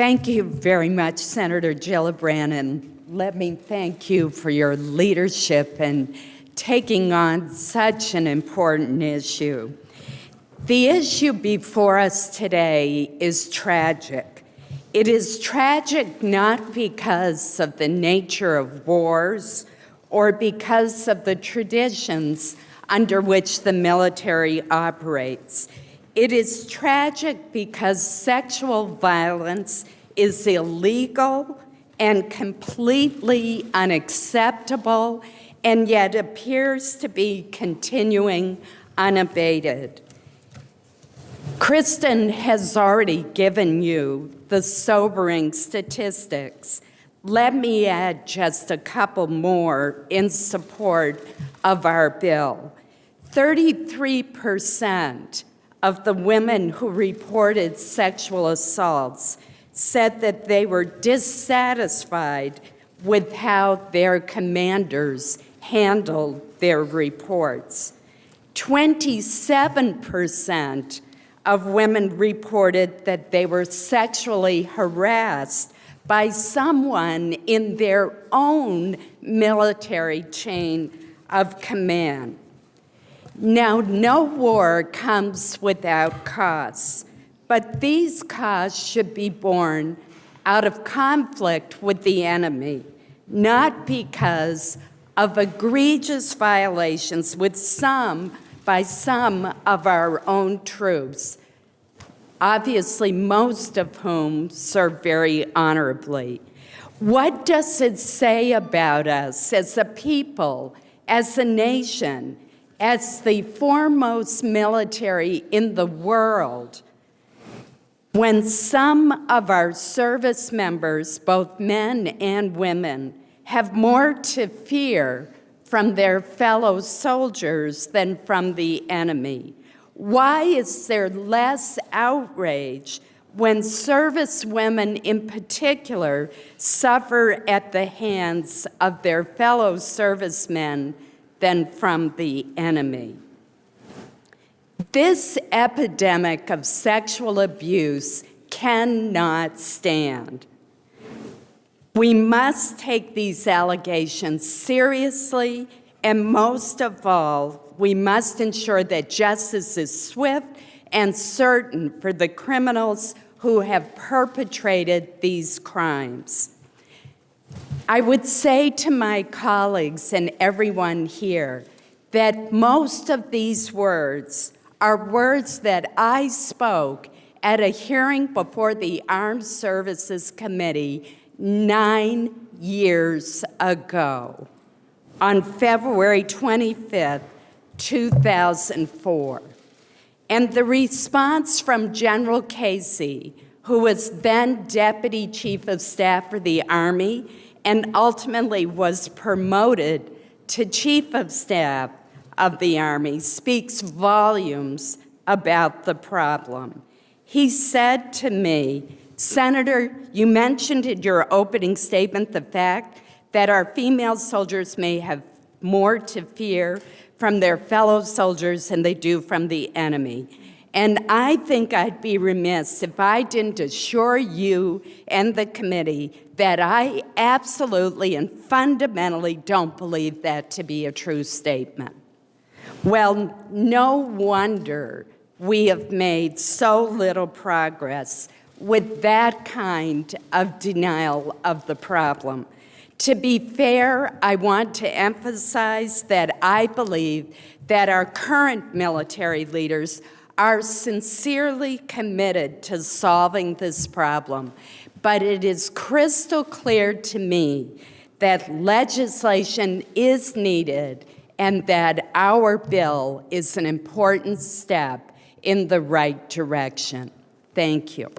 Thank you very much, Senator Gillibrand, and let me thank you for your leadership in taking on such an important issue. The issue before us today is tragic. It is tragic not because of the nature of wars or because of the traditions under which the military operates. It is tragic because sexual violence is illegal and completely unacceptable, and yet appears to be continuing unabated. Kirsten has already given you the sobering statistics. Let me add just a couple more in support of our bill. 33% of the women who reported sexual assaults said that they were dissatisfied with how their commanders handled their reports. 27% of women reported that they were sexually harassed by someone in their own military chain of command. Now, no war comes without costs, but these costs should be borne out of conflict with the enemy, not because of egregious violations by some of our own troops, obviously most of whom serve very honorably. What does it say about us as a people, as a nation, as the foremost military in the world, when some of our service members, both men and women, have more to fear from their fellow soldiers than from the enemy? Why is there less outrage when service women in particular suffer at the hands of their fellow servicemen than from the enemy? This epidemic of sexual abuse cannot stand. We must take these allegations seriously, and most of all, we must ensure that justice is swift and certain for the criminals who have perpetrated these crimes. I would say to my colleagues and everyone here that most of these words are words that I spoke at a hearing before the Armed Services Committee 9 years ago, on February 25th, 2004. And the response from General Casey, who was then Deputy Chief of Staff for the Army and ultimately was promoted to Chief of Staff of the Army, speaks volumes about the problem. He said to me, "Senator, you mentioned in your opening statement the fact that our female soldiers may have more to fear from their fellow soldiers than they do from the enemy. And I think I'd be remiss if I didn't assure you and the committee that I absolutely and fundamentally don't believe that to be a true statement." Well, no wonder we have made so little progress with that kind of denial of the problem. To be fair, I want to emphasize that I believe that our current military leaders are sincerely committed to solving this problem, but it is crystal clear to me that legislation is needed and that our bill is an important step in the right direction. Thank you.